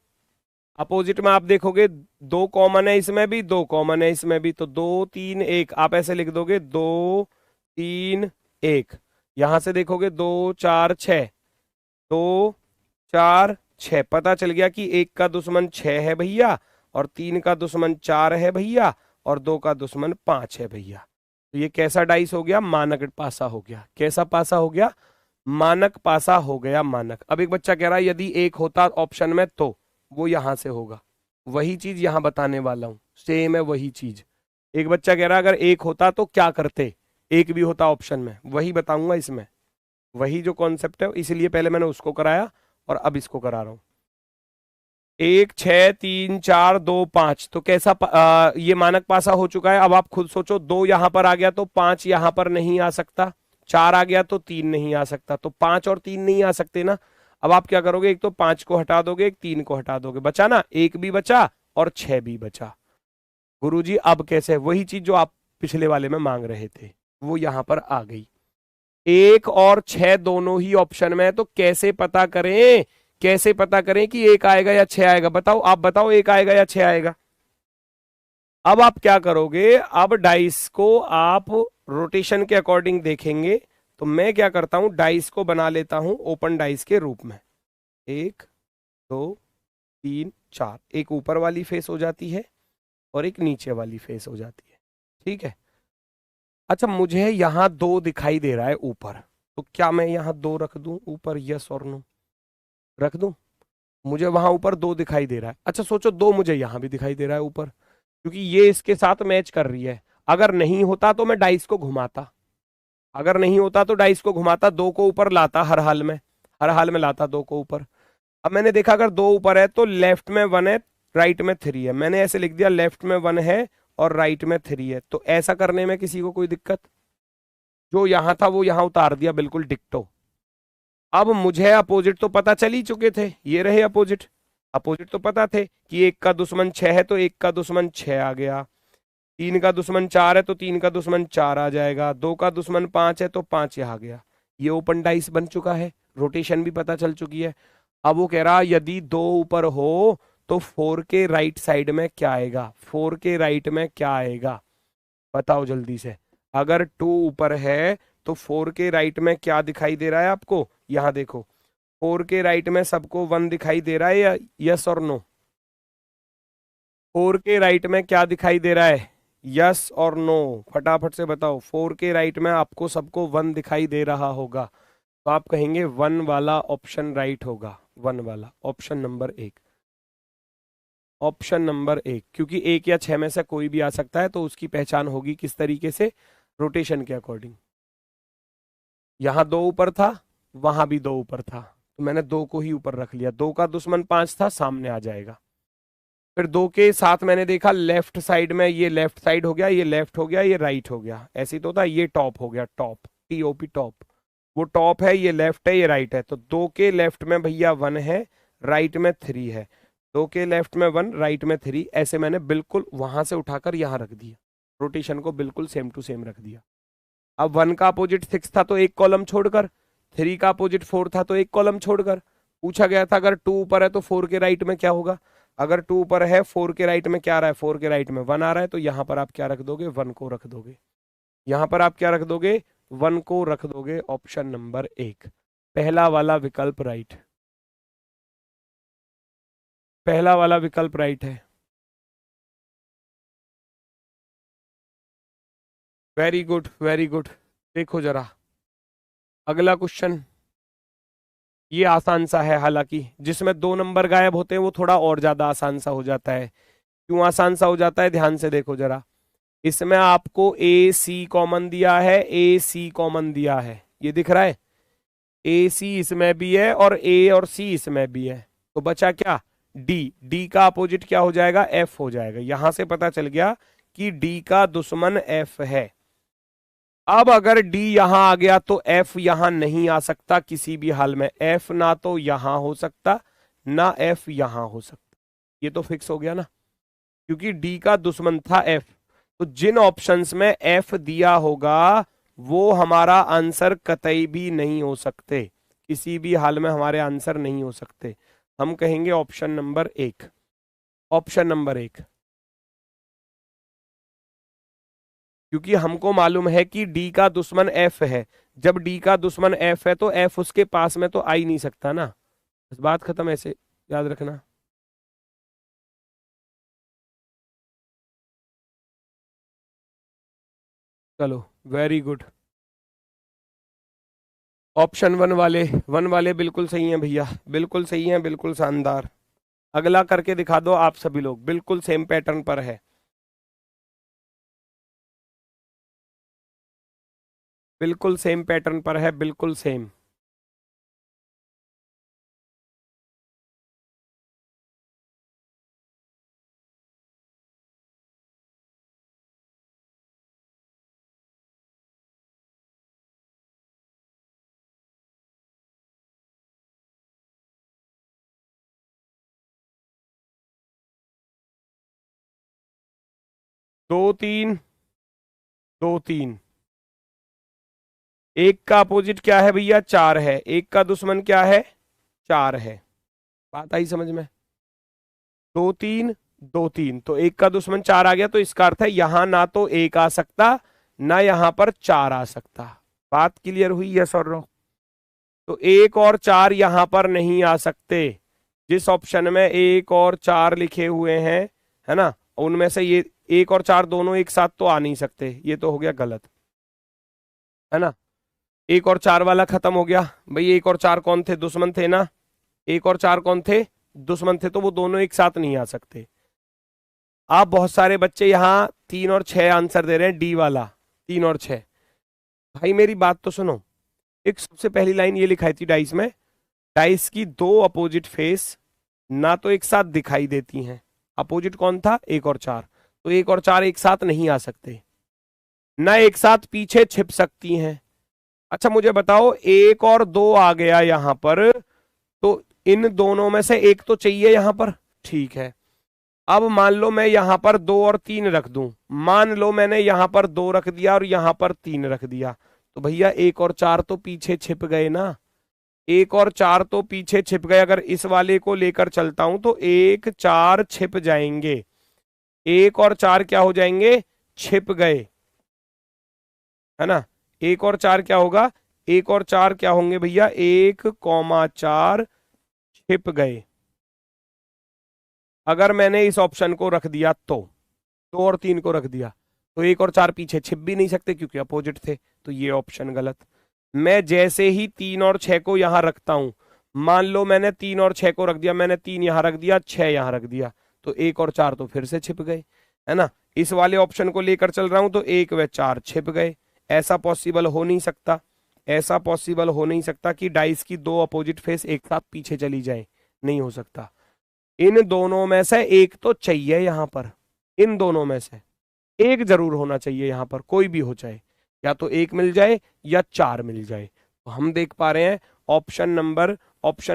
अपोजिट में आप देखोगे 2 कॉमन है, इसमें भी 2 कॉमन है, इसमें भी, तो 2 3 1 आप ऐसे लिख दोगे, 2 3 1। यहां से देखोगे 2 4 6, 2 4 6, पता चल गया कि 1 का दुश्मन 6 है भैया, और 3 का दुश्मन 4 है भैया, और 2 का दुश्मन 5 है भैया। तो ये कैसा डाइस हो गया? मानक पासा हो गया। कैसा पासा हो गया? मानक पासा हो गया, मानक। अब एक बच्चा कह रहा है यदि 1 होता ऑप्शन में तो वो यहां से होगा, वही चीज यहां बताने वाला हूं, सेम है वही चीज। एक बच्चा कह रहा है अगर 1 होता तो क्या करते, 1 भी होता ऑप्शन में, वही बताऊंगा इसमें, वही जो कॉन्सेप्ट है, इसलिए पहले मैंने उसको कराया और अब इसको करा रहा हूं। 1 6 3 4 2 5, तो कैसा ये मानक पासा हो चुका है। अब आप खुद सोचो, 2 यहां पर आ गया तो 5 यहां पर नहीं आ सकता, 4 आ गया तो 3 नहीं आ सकता, तो 5 और 3 नहीं आ सकते ना। अब आप क्या करोगे, एक तो 5 को हटा दोगे, एक 3 को हटा दोगे, बचा ना, 1 भी बचा और 6 भी बचा। गुरुजी अब कैसे? वही चीज जो आप पिछले वाले में मांग रहे थे वो यहां पर आ गई। 1 और 6 दोनों ही ऑप्शन में है, तो कैसे पता करें, कैसे पता करें कि 1 आएगा या 6 आएगा? बताओ, आप बताओ, 1 आएगा या 6 आएगा? अब आप क्या करोगे, अब डाइस को आप रोटेशन के अकॉर्डिंग देखेंगे। तो मैं क्या करता हूं, डाइस को बना लेता हूं ओपन डाइस के रूप में। 1 2 3 4, एक ऊपर वाली फेस हो जाती है और एक नीचे वाली फेस हो जाती है, ठीक है। अच्छा, मुझे यहां 2 दिखाई दे रहा है ऊपर, तो क्या मैं यहां 2 रख दूं ऊपर? यस और नो, रख दूं? मुझे वहां ऊपर 2 दिखाई दे रहा है। अच्छा सोचो, 2 मुझे यहां भी दिखाई दे रहा है ऊपर, क्योंकि ये इसके साथ मैच कर रही है। अगर नहीं होता तो मैं डाइस को घुमाता, अगर नहीं होता तो डाइस को घुमाता, 2 को ऊपर लाता, हर हाल में, हर हाल में लाता 2 को ऊपर। अब मैंने देखा अगर 2 ऊपर है तो लेफ्ट में 1 है, राइट में 3 है, मैंने ऐसे लिख दिया, लेफ्ट में 1 है और राइट में 3 है। तो ऐसा करने में किसी को कोई दिक्कत? जो यहां था वो यहां उतार दिया, बिल्कुल डिक्टो। अब मुझे अपोजिट तो पता चल ही चुके थे, ये रहे अपोजिट, अपोजिट तो पता थे कि 1 का दुश्मन 6 है तो 1 का दुश्मन 6 आ गया, 3 का दुश्मन 4 है तो 3 का दुश्मन 4 आ जाएगा, 2 का दुश्मन 5 है तो 5 यहाँ आ गया। ये ओपन डाइस बन चुका है, रोटेशन भी पता चल चुकी है। अब वो कह रहा यदि 2 ऊपर हो तो 4 के राइट साइड में क्या आएगा, 4 के राइट में क्या आएगा, बताओ जल्दी से। अगर 2 ऊपर है तो 4 के राइट में क्या दिखाई दे रहा है आपको? यहां देखो, 4 के राइट में सबको 1 दिखाई दे रहा है या यस और नो? 4 के राइट में क्या दिखाई दे रहा है, यस और नो? फटाफट से बताओ, 4 के राइट में आपको सबको 1 दिखाई दे रहा होगा, तो आप कहेंगे 1 वाला ऑप्शन राइट होगा, 1 वाला ऑप्शन नंबर 1, ऑप्शन नंबर 1, क्योंकि 1 या 6 में से कोई भी आ सकता है, तो उसकी पहचान होगी किस तरीके से? रोटेशन के अकॉर्डिंग। यहां 2 ऊपर था, वहां भी 2 ऊपर था, तो मैंने 2 को ही ऊपर रख लिया, 2 का दुश्मन 5 था, सामने आ जाएगा। फिर 2 के साथ मैंने देखा लेफ्ट साइड में, ये लेफ्ट साइड हो गया, ये लेफ्ट हो गया, ये राइट हो गया, ऐसे तो था, ये टॉप हो गया, टॉप, TOP टॉप, वो टॉप है, ये लेफ्ट है, ये राइट है, तो 2 के लेफ्ट में भैया 1 है, राइट में 3 है, 2 के लेफ्ट में 1, राइट में 3, ऐसे मैंने बिल्कुल वहां से उठाकर यहां रख दिया, रोटेशन को बिल्कुल सेम टू सेम रख दिया। अब 1 का अपोजिट 6 था तो एक कॉलम छोड़कर, 3 का अपोजिट 4 था तो एक कॉलम छोड़कर। पूछा गया था अगर 2 ऊपर है तो 4 के राइट में क्या होगा, अगर 2 ऊपर है 4 के राइट में क्या आ रहा है, 4 के राइट में 1 आ रहा है, तो यहां पर आप क्या रख दोगे, 1 को रख दोगे, यहां पर आप क्या रख दोगे, 1 को रख दोगे, ऑप्शन नंबर 1, पहला वाला विकल्प राइट, पहला वाला विकल्प राइट है। Very good, very good. देखो जरा अगला क्वेश्चन, ये आसान सा है, हालांकि जिसमें 2 नंबर गायब होते हैं वो थोड़ा और ज्यादा आसान सा हो जाता है। क्यों आसान सा हो जाता है, ध्यान से देखो जरा। इसमें आपको AC कॉमन दिया है, AC कॉमन दिया है, ये दिख रहा है, ए सी इसमें भी है और ए और सी इसमें भी है, तो बचा क्या, डी। डी का अपोजिट क्या हो जाएगा, एफ हो जाएगा। यहां से पता चल गया कि डी का दुश्मन एफ है। अब अगर डी यहां आ गया तो एफ यहां नहीं आ सकता किसी भी हाल में। एफ ना तो यहां हो सकता ना एफ यहां हो सकता, ये तो फिक्स हो गया ना, क्योंकि डी का दुश्मन था एफ। तो जिन ऑप्शंस में एफ दिया होगा वो हमारा आंसर कतई भी नहीं हो सकते, किसी भी हाल में हमारे आंसर नहीं हो सकते। हम कहेंगे ऑप्शन नंबर एक, ऑप्शन नंबर एक, क्योंकि हमको मालूम है कि डी का दुश्मन एफ है। जब डी का दुश्मन एफ है तो एफ उसके पास में तो आ ही नहीं सकता ना, बस बात खत्म, ऐसे याद रखना। चलो वेरी गुड, ऑप्शन वन वाले बिल्कुल सही हैं भैया, बिल्कुल सही हैं, बिल्कुल शानदार। अगला करके दिखा दो आप सभी लोग, बिल्कुल सेम पैटर्न पर है, बिल्कुल सेम पैटर्न पर है, बिल्कुल सेम। दो तीन, दो तीन, एक का अपोजिट क्या है भैया, चार है, एक का दुश्मन क्या है, चार है। बात आई समझ में, दो तीन, दो तीन, तो एक का दुश्मन चार आ गया, तो इसका अर्थ है यहां ना तो एक आ सकता ना यहां पर चार आ सकता। बात क्लियर हुई, यस और नो। तो एक और चार यहां पर नहीं आ सकते, जिस ऑप्शन में एक और चार लिखे हुए हैं, है ना, उनमें से ये एक और चार दोनों एक साथ तो आ नहीं सकते, ये तो हो गया गलत, है ना। एक और चार वाला खत्म हो गया भाई, एक और चार कौन थे, दुश्मन थे ना, एक और चार कौन थे, दुश्मन थे, तो वो दोनों एक साथ नहीं आ सकते। आप बहुत सारे बच्चे यहाँ तीन और छह आंसर दे रहे हैं, डी वाला, तीन और छह। भाई मेरी बात तो सुनो, एक सबसे पहली लाइन ये लिखाई थी डाइस में, डाइस की दो अपोजिट फेस ना तो एक साथ दिखाई देती हैं। अपोजिट कौन था, एक और चार, तो एक और चार एक साथ नहीं आ सकते, ना एक साथ पीछे छिप सकती हैं। अच्छा मुझे बताओ, एक और दो आ गया यहां पर, तो इन दोनों में से एक तो चाहिए यहां पर, ठीक है। अब मान लो मैं यहां पर दो और तीन रख दूं, मान लो मैंने यहां पर दो रख दिया और यहां पर तीन रख दिया, तो भैया एक और चार तो पीछे छिप गए ना, एक और चार तो पीछे छिप गए। अगर इस वाले को लेकर चलता हूं तो एक चार छिप जाएंगे, एक और चार क्या हो जाएंगे, छिप गए, है ना। एक और चार क्या होगा, एक और चार क्या होंगे भैया, एक कौमा चार छिप गए। अगर मैंने इस ऑप्शन को रख दिया तो, दो और तीन को रख दिया, तो एक और चार पीछे छिप भी नहीं सकते क्योंकि अपोजिट थे, तो ये ऑप्शन गलत। मैं जैसे ही तीन और छह को यहां रखता हूं, मान लो मैंने तीन और छह को रख दिया, मैंने तीन यहां रख दिया, छह यहां रख दिया, तो एक और चार तो फिर से छिप गए, है ना। इस वाले ऑप्शन को लेकर चल रहा हूं तो एक व चार छिप गए। ऐसा पॉसिबल हो नहीं सकता, ऐसा पॉसिबल हो नहीं सकता कि डाइस की दो अपोजिट फेस एक साथ पीछे चली जाए, नहीं हो सकता। इन दोनों में से एक तो चाहिए यहां पर, इन दोनों में से एक जरूर होना चाहिए यहां पर, कोई भी हो जाए, या तो एक मिल जाए या चार मिल जाए। तो हम देख पा रहे हैं ऑप्शन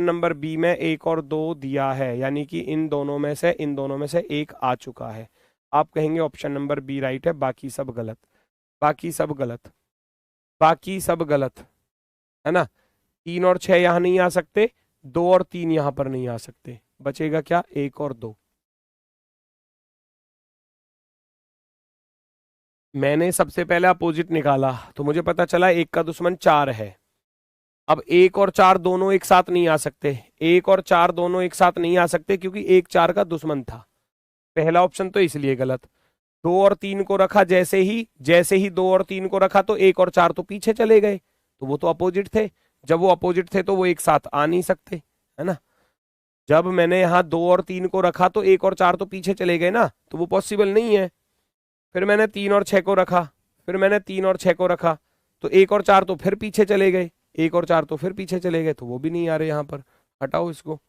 नंबर बी में एक और दो दिया है, यानी कि इन दोनों में से, इन दोनों में से एक आ चुका है। आप कहेंगे ऑप्शन नंबर बी राइट है, बाकी सब गलत, बाकी सब गलत, बाकी सब गलत, है ना। तीन और छह यहां नहीं आ सकते, दो और तीन यहां पर नहीं आ सकते, बचेगा क्या, एक और दो। मैंने सबसे पहले अपोजिट निकाला तो मुझे पता चला एक का दुश्मन चार है। अब एक और चार दोनों एक साथ नहीं आ सकते, एक और चार दोनों एक साथ नहीं आ सकते क्योंकि एक चार का दुश्मन था, पहला ऑप्शन तो इसलिए गलत। दो और तीन को रखा, जैसे ही दो और तीन को रखा तो एक और चार तो पीछे चले गए, तो वो तो अपोजिट थे। जब वो अपोजिट थे तो वो एक साथ आ नहीं सकते, है ना। जब मैंने यहाँ दो और तीन को रखा तो एक और चार तो पीछे चले गए ना, तो वो पॉसिबल नहीं है। फिर मैंने तीन और छह को रखा, फिर मैंने तीन और छह को रखा, तो एक और चार तो फिर पीछे चले गए, 1 और 4 तो फिर पीछे चले गए, तो वो भी नहीं आ रहे यहाँ पर, हटाओ इसको,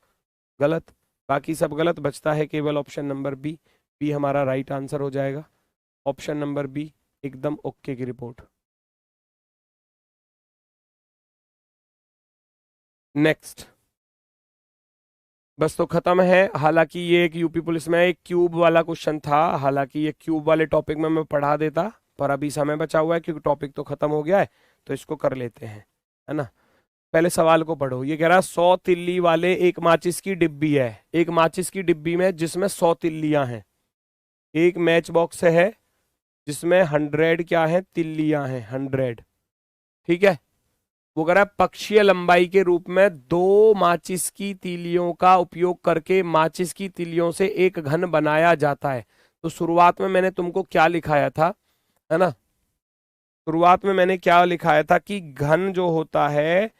गलत। बाकी सब गलत, बचता है केवल ऑप्शन नंबर बी। बी हमारा राइट आंसर हो जाएगा। ऑप्शन नंबर बी एकदम ओके की रिपोर्ट। नेक्स्ट, बस तो खत्म है। हालांकि ये एक यूपी पुलिस में एक क्यूब वाला क्वेश्चन था, हालांकि ये क्यूब वाले टॉपिक में मैं पढ़ा देता, पर अभी समय बचा हुआ है क्योंकि टॉपिक तो खत्म हो गया है, तो इसको कर लेते हैं, है ना। पहले सवाल को पढ़ो। ये कह रहा है 100 तिल्ली वाले एक माचिस की डिब्बी है। एक माचिस की डिब्बी में जिसमें 100 तिल्लियां हैं। एक मैच बॉक्स है जिसमें 100 क्या है, तिल्लियां हैं, 100। ठीक है। वो कह रहा है पक्षीय लंबाई के रूप में 2 माचिस की तीलियों का उपयोग करके माचिस की तीलियों से एक घन बनाया जाता है। तो शुरुआत में मैंने तुमको क्या लिखाया था, है ना, शुरुआत में मैंने क्या लिखाया था कि घन जो होता है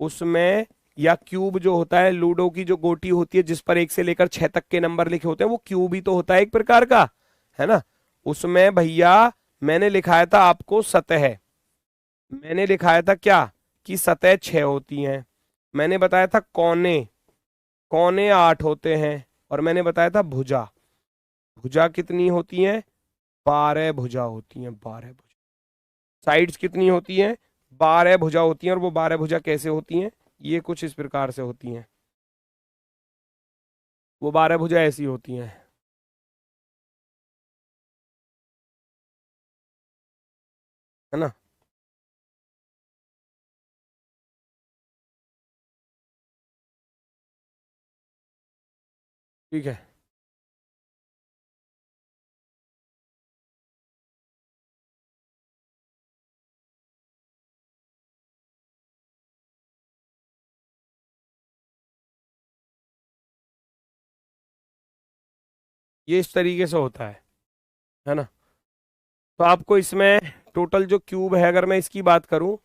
उसमें, या क्यूब जो होता है, लूडो की जो गोटी होती है जिस पर 1 से लेकर 6 तक के नंबर लिखे होते हैं, वो क्यूब ही तो होता है एक प्रकार का, है ना। उसमें भैया मैंने लिखाया था आपको सतह, मैंने लिखाया था क्या कि सतह 6 होती हैं। मैंने बताया था कोने, कोने 8 होते हैं। और मैंने बताया था भुजा, भुजा कितनी होती हैं, 12 भुजा होती हैं, 12 भुजा। साइड्स कितनी होती हैं, 12 भुजा होती हैं। और वो 12 भुजा कैसे होती हैं, ये कुछ इस प्रकार से होती हैं। वो 12 भुजा ऐसी होती हैं, है ना। ठीक है। ये इस तरीके से होता है ना। तो आपको इसमें टोटल जो क्यूब है, अगर मैं इसकी बात करूं,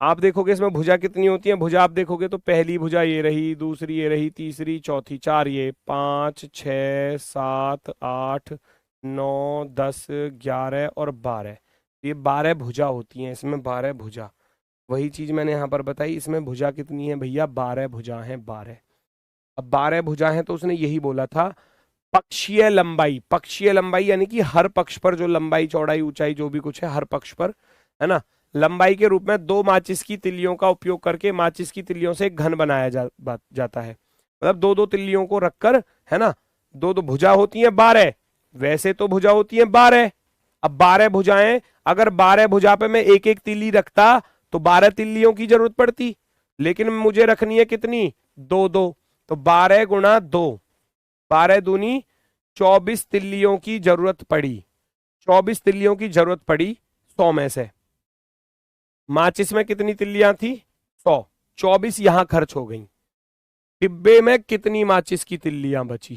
आप देखोगे इसमें भुजा कितनी होती है। भुजा आप देखोगे तो पहली भुजा ये रही, दूसरी ये रही, तीसरी, चौथी, 4, ये 5, 6, 7, 8, 9, 10, 11 और 12। ये 12 भुजा होती हैं इसमें, 12 भुजा। वही चीज मैंने यहाँ पर बताई, इसमें भुजा कितनी है भैया, 12 भुजा हैं, 12। अब 12 भुजा हैं तो उसने यही बोला था पक्षीय लंबाई। पक्षीय लंबाई यानी कि हर पक्ष पर जो लंबाई, चौड़ाई, ऊंचाई जो भी कुछ है, हर पक्ष पर, है ना, लंबाई के रूप में 2 माचिस की तिल्लियों का उपयोग करके माचिस की तिल्लियों से एक घन बनाया जाता है। मतलब 2-2 तिल्लियों को रखकर, है ना, 2-2 भुजा होती हैं 12। वैसे तो भुजा होती हैं 12। अब 12 भुजाएं, अगर 12 भुजा पे मैं एक एक तिल्ली रखता तो 12 तिल्लियों की जरूरत पड़ती, लेकिन मुझे रखनी है कितनी, 2-2। तो 12 गुणा 2, 12 दूनी 24 तिल्लियों की जरूरत पड़ी। 24 तिल्लियों की जरूरत पड़ी 100 में से। माचिस में कितनी तिल्लियां थी, 100। 24 यहां खर्च हो गई। डिब्बे में कितनी माचिस की तिल्लियां बची,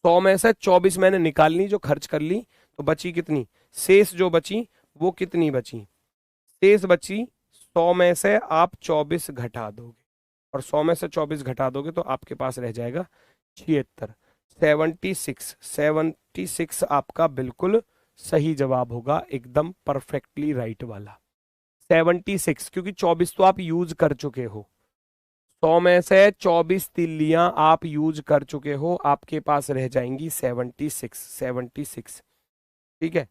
100 में से 24 मैंने निकाल ली, जो खर्च कर ली, तो बची कितनी, शेष जो बची वो कितनी बची, शेष बची 100 में से आप 24 घटा दोगे, और 100 में से 24 घटा दोगे तो आपके पास रह जाएगा 76। 76 आपका बिल्कुल सही जवाब होगा, एकदम परफेक्टली राइट वाला 76, क्योंकि 24 तो आप यूज कर चुके हो। 100 में से 24 तिल्लियां आप यूज कर चुके हो, आपके पास रह जाएंगी 76। ठीक है।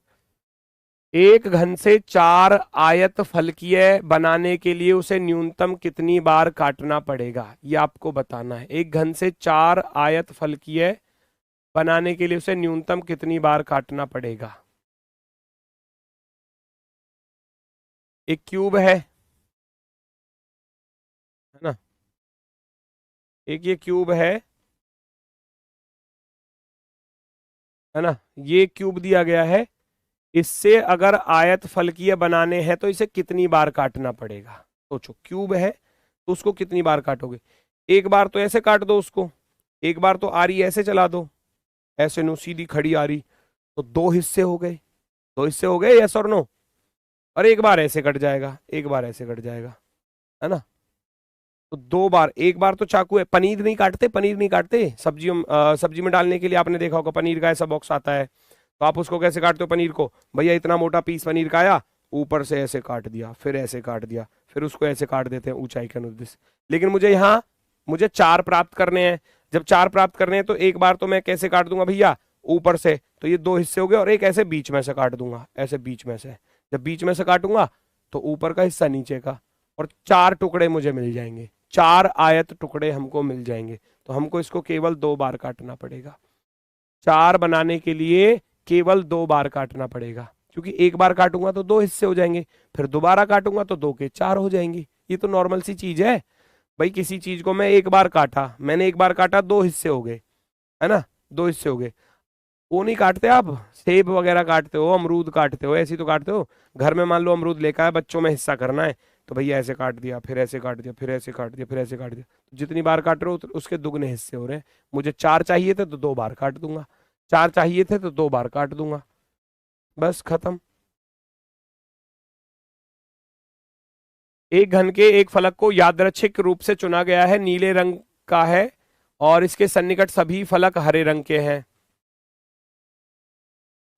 एक घन से 4 आयत फलकीय बनाने के लिए उसे न्यूनतम कितनी बार काटना पड़ेगा, ये आपको बताना है। एक घन से 4 आयत फलकीय बनाने के लिए उसे न्यूनतम कितनी बार काटना पड़ेगा। एक क्यूब है ना, एक ये क्यूब है ना, ये क्यूब दिया गया है। इससे अगर आयत फलकीय बनाने हैं तो इसे कितनी बार काटना पड़ेगा। सोचो, क्यूब है तो उसको कितनी बार काटोगे। एक बार तो ऐसे काट दो उसको, एक बार तो आरी ऐसे चला दो, ऐसे नो सीधी खड़ी आरी, तो 2 हिस्से हो गए। 2 हिस्से हो गए, यस और नो। और एक बार ऐसे कट जाएगा, एक बार ऐसे कट जाएगा, है ना। तो 2 बार, एक बार तो चाकू है, पनीर नहीं काटते, पनीर नहीं काटते सब्जियों, सब्जी में डालने के लिए आपने देखा होगा पनीर का ऐसा बॉक्स आता है, तो आप उसको कैसे काटते हो पनीर को, भैया इतना मोटा पीस पनीर का आया ऊपर से ऐसे काट दिया, फिर ऐसे काट दिया, फिर उसको ऐसे काट देते हैं ऊंचाई के अनुदिश। लेकिन मुझे यहाँ मुझे 4 प्राप्त करने हैं। जब 4 प्राप्त करने हैं तो एक बार तो मैं कैसे काट दूंगा भैया, ऊपर से, तो ये 2 हिस्से हो गए, और एक ऐसे बीच में से काट दूंगा, ऐसे बीच में से। जब बीच में से काटूंगा तो ऊपर का हिस्सा नीचे का, और 4 टुकड़े मुझे मिल जाएंगे, 4 आयत टुकड़े हमको मिल जाएंगे। तो हमको इसको केवल 2 बार काटना पड़ेगा। 4 बनाने के लिए केवल 2 बार काटना पड़ेगा, क्योंकि एक बार काटूंगा तो 2 हिस्से हो जाएंगे, फिर दोबारा काटूंगा तो 2 के 4 हो जाएंगे। ये तो नॉर्मल सी चीज है भाई। किसी चीज को मैं एक बार काटा, मैंने एक बार काटा, 2 हिस्से हो गए, है ना, 2 हिस्से हो गए। वो नहीं काटते आप, सेब वगैरह काटते हो, अमरूद काटते हो, ऐसे तो काटते हो। घर में मान लो अमरूद लेकर आए, बच्चों में हिस्सा करना है, तो भैया ऐसे काट दिया, फिर ऐसे काट दिया, फिर ऐसे काट दिया, फिर ऐसे काट दिया। तो जितनी बार काट रहे हो उसके दुगने हिस्से हो रहे हैं। मुझे 4 चाहिए थे तो 2 बार काट दूंगा, 4 चाहिए थे तो 2 बार काट दूंगा, बस खत्म। एक घन के एक फलक को यादृच्छिक रूप से चुना गया है, नीले रंग का है, और इसके सन्निकट सभी फलक हरे रंग के हैं,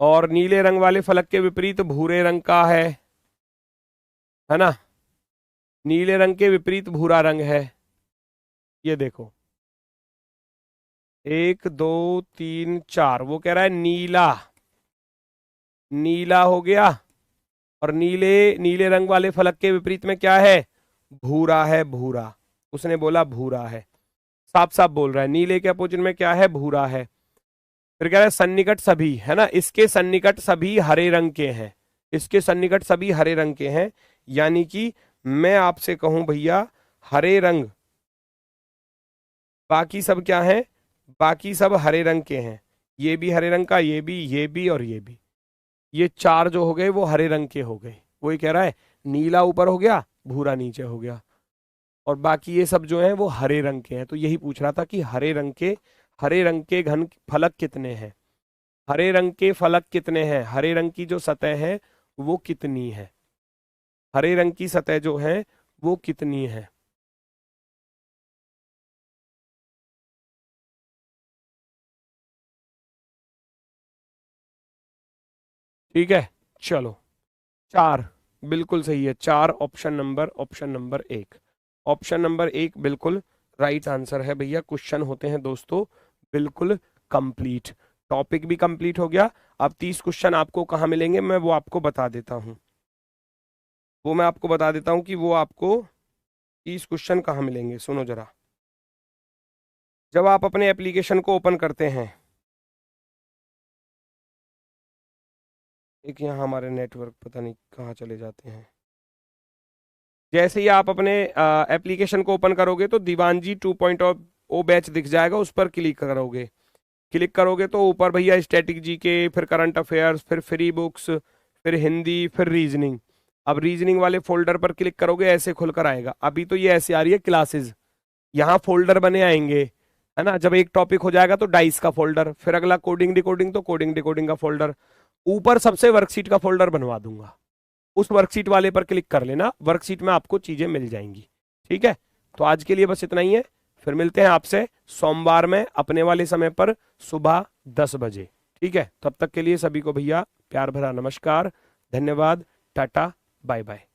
और नीले रंग वाले फलक के विपरीत भूरे रंग का है ना, नीले रंग के विपरीत भूरा रंग है। ये देखो 1 2 3 4, वो कह रहा है नीला, नीला हो गया, और नीले नीले रंग वाले फलक के विपरीत में क्या है, भूरा है, भूरा। उसने बोला भूरा है, साफ साफ बोल रहा है, नीले के अपोजिट में क्या है, भूरा है। फिर कह रहा है सन्निकट सभी, है ना, इसके सन्निकट सभी हरे रंग के हैं, इसके सन्निकट सभी हरे रंग के हैं। यानी कि मैं आपसे कहूं भैया, हरे रंग, बाकी सब क्या है, बाकी सब हरे रंग के हैं। ये भी हरे रंग का, ये भी, ये भी, और ये भी। ये 4 जो हो गए वो हरे रंग के हो गए। वही कह रहा है, नीला ऊपर हो गया, भूरा नीचे हो गया, और बाकी ये सब जो है वो हरे रंग के हैं। तो यही पूछ रहा था कि हरे रंग के घन फलक कितने हैं, हरे रंग के फलक कितने हैं, हरे रंग की जो सतह है वो कितनी है, हरे रंग की सतह जो है वो कितनी है। ठीक है, चलो 4 बिल्कुल सही है, 4 ऑप्शन नंबर 1, ऑप्शन नंबर 1 बिल्कुल राइट आंसर है भैया। क्वेश्चन होते हैं दोस्तों बिल्कुल कंप्लीट, टॉपिक भी कंप्लीट हो गया। अब 30 क्वेश्चन आपको कहाँ मिलेंगे, मैं वो आपको बता देता हूँ, वो मैं आपको बता देता हूँ कि वो आपको 30 क्वेश्चन कहाँ मिलेंगे। सुनो जरा, जब आप अपने एप्लीकेशन को ओपन करते हैं, एक यहाँ हमारे नेटवर्क पता नहीं कहाँ चले जाते हैं, जैसे ही आप अपने एप्लीकेशन को ओपन करोगे तो दीवानजी 2.0 बैच दिख जाएगा, उस पर क्लिक करोगे, क्लिक करोगे तो ऊपर भैया स्टैटिक जीके, फिर करंट अफेयर्स, फिर फ्री बुक्स, फिर हिंदी, फिर रीजनिंग। अब रीजनिंग वाले फोल्डर पर क्लिक करोगे, ऐसे खुलकर आएगा। अभी तो ये ऐसे आ रही है क्लासेस, यहाँ फोल्डर बने आएंगे, है ना। जब एक टॉपिक हो जाएगा तो डाइस का फोल्डर, फिर अगला कोडिंग डिकोडिंग तो कोडिंग डिकोडिंग का फोल्डर, ऊपर सबसे वर्कशीट का फोल्डर बनवा दूंगा। उस वर्कशीट वाले पर क्लिक कर लेना, वर्कशीट में आपको चीजें मिल जाएंगी। ठीक है, तो आज के लिए बस इतना ही है, फिर मिलते हैं आपसे सोमवार में अपने वाले समय पर सुबह 10 बजे। ठीक है, तब तक के लिए सभी को भैया प्यार भरा नमस्कार, धन्यवाद, टाटा, बाय बाय।